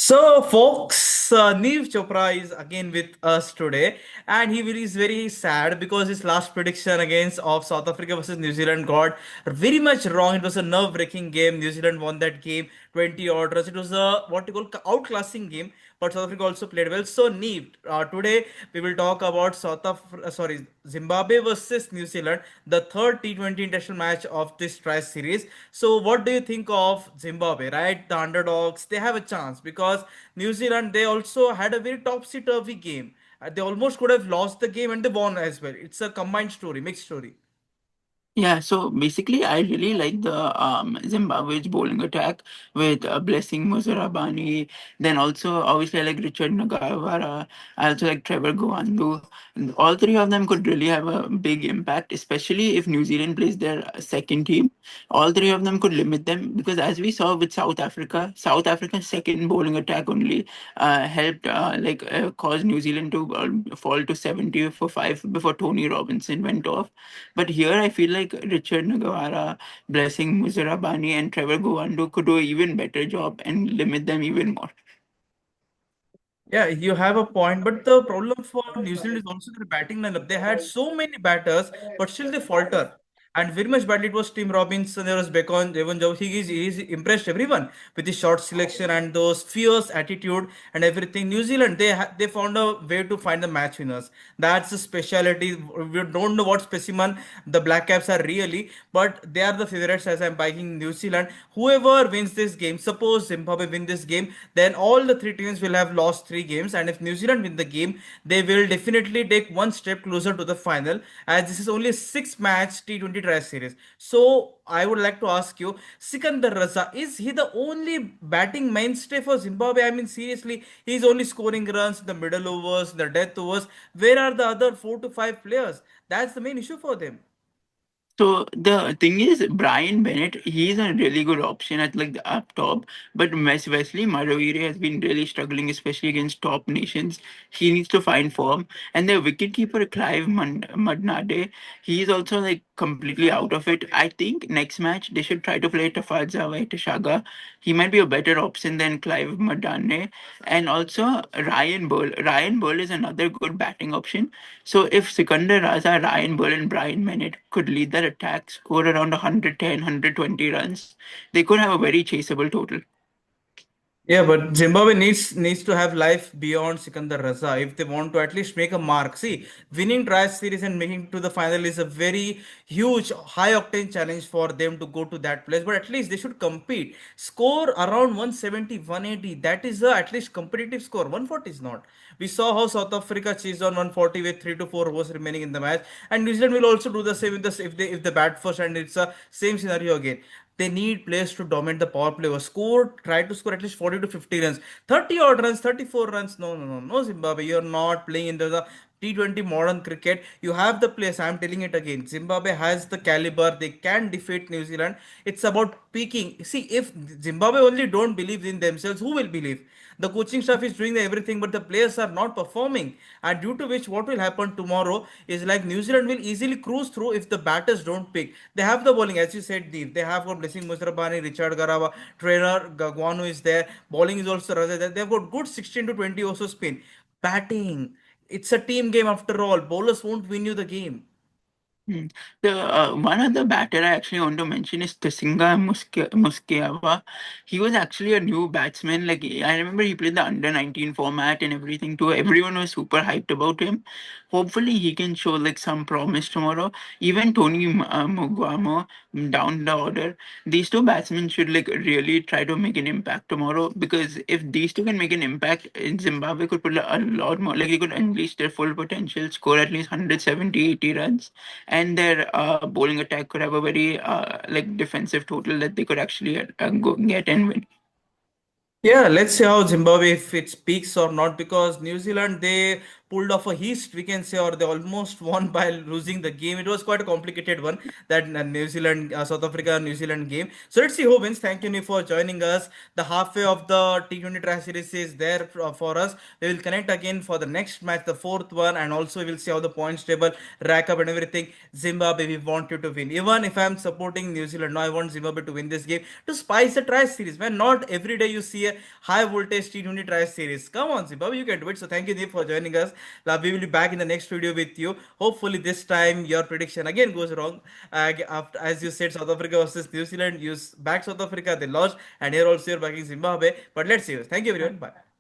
Folks, Neev Chopra is again with us today, and is very sad because his last prediction against of South Africa versus New Zealand got very much wrong. It was a nerve-wracking game. New Zealand won that game 20 odd runs. It was a what you call outclassing game, but South Africa also played well. So, Neev, today we will talk about Zimbabwe versus New Zealand, the third T20 international match of this Tri series. So, what do you think of Zimbabwe? Right, the underdogs, they have a chance because New Zealand they also had a very topsy-turvy game. They almost could have lost the game and they won as well. It's a combined story, mixed story. Yeah, so basically, I really like the Zimbabwe's bowling attack with Blessing Muzarabani. Then also, obviously, I like Richard Nagavara. I also like Trevor Gwandu. And all three of them could really have a big impact, especially if New Zealand plays their second team. All three of them could limit them because, as we saw with South Africa's second bowling attack only helped cause New Zealand to fall to 70 for 5 before Tony Robinson went off. But here I feel like Richard Nagawara, Blessing Muzarabani, and Trevor Gowando could do an even better job and limit them even more. Yeah, you have a point, but the problem for New Zealand is also their batting lineup. They had so many batters, but still they falter. And very much badly it was Tim Robinson, there was Bacon, Evan Joe. He's impressed everyone with his short selection and those fierce attitude and everything. New Zealand, they found a way to find the match winners. That's a speciality. We don't know what specimen the Black Caps are really, but they are the favorites as I'm backing New Zealand. Whoever wins this game, suppose Zimbabwe win this game, then all the three teams will have lost three games. And if New Zealand win the game, they will definitely take one step closer to the final, as this is only a six-match T20 Tri series. So I would like to ask you, Sikandar Raza, is he the only batting mainstay for Zimbabwe? I mean, seriously, he's only scoring runs in the middle overs, the death overs. Where are the other four to five players? That's the main issue for them. So the thing is, Brian Bennett, he's a really good option at like the up top, but Wesley Maraviri has been really struggling, especially against top nations. He needs to find form, and the wicketkeeper Clive Mudnade, he's also like completely out of it. I think next match they should try to play Tafaza Waitashaga. He might be a better option than Clive Mudnade, and also Ryan Burl. Ryan Burl is another good batting option. So if Sikandar Raza, Ryan Burl, and Brian Bennett could lead that attack, score around 110, 120 runs, they could have a very chaseable total. Yeah, but Zimbabwe needs to have life beyond Sikandar Raza if they want to at least make a mark. See, winning Tri Series and making it to the final is a very huge, high octane challenge for them to go to that place. But at least they should compete. Score around 170, 180. That is a at least competitive score. 140 is not. We saw how South Africa chased on 140 with 3 to 4 overs remaining in the match, and New Zealand will also do the same with this if they bat first, and it's a same scenario again. They need players to dominate the power play or try to score at least 40 to 50 runs. 30 odd runs, 34 runs. No, no, no, no, Zimbabwe. You're not playing into the T20 modern cricket. You have the players. I'm telling it again. Zimbabwe has the caliber. They can defeat New Zealand. It's about peaking. See, if Zimbabwe only don't believe in themselves, who will believe? The coaching staff is doing everything, but the players are not performing. And due to which, what will happen tomorrow is like New Zealand will easily cruise through if the batters don't pick. They have the bowling, as you said, Deep. They have got Blessing Musrabani, Richard Garawa, trainer Gagwanu is there. Bowling is also rather there. They've got good 16 to 20 also spin. Batting. It's a team game after all. Bowlers won't win you the game. Hmm. The one other batter I actually want to mention is Muskeava. He was actually a new batsman. Like I remember, he played the under 19 format and everything too. Everyone was super hyped about him. Hopefully, he can show like some promise tomorrow. Even Tony Muguamo down the order. These two batsmen should like really try to make an impact tomorrow, because if these two can make an impact, Zimbabwe could put a lot more. Like they could unleash their full potential, score at least 170, 80 runs, and their bowling attack could have a very like defensive total that they could actually go get and win. Yeah, let's see how Zimbabwe if it speaks or not because New Zealand they pulled off a heist, we can say, or they almost won by losing the game. It was quite a complicated one, that New Zealand, South Africa, New Zealand game. So let's see who wins. Thank you, Neev, for joining us. The halfway of the T20 Tri Series is there for us. We will connect again for the next match, the fourth one, and also we will see how the points table rack up and everything. Zimbabwe, we want you to win. Even if I'm supporting New Zealand, no, I want Zimbabwe to win this game to spice the Tri Series. Man, not every day you see a high voltage T20 Tri Series. Come on, Zimbabwe, you can do it. So thank you, Deep, for joining us. We will be back in the next video with you. Hopefully, this time your prediction again goes wrong. After, as you said, South Africa versus New Zealand, you back South Africa, they lost, and here also you're backing Zimbabwe. But let's see. Thank you, everyone. Bye.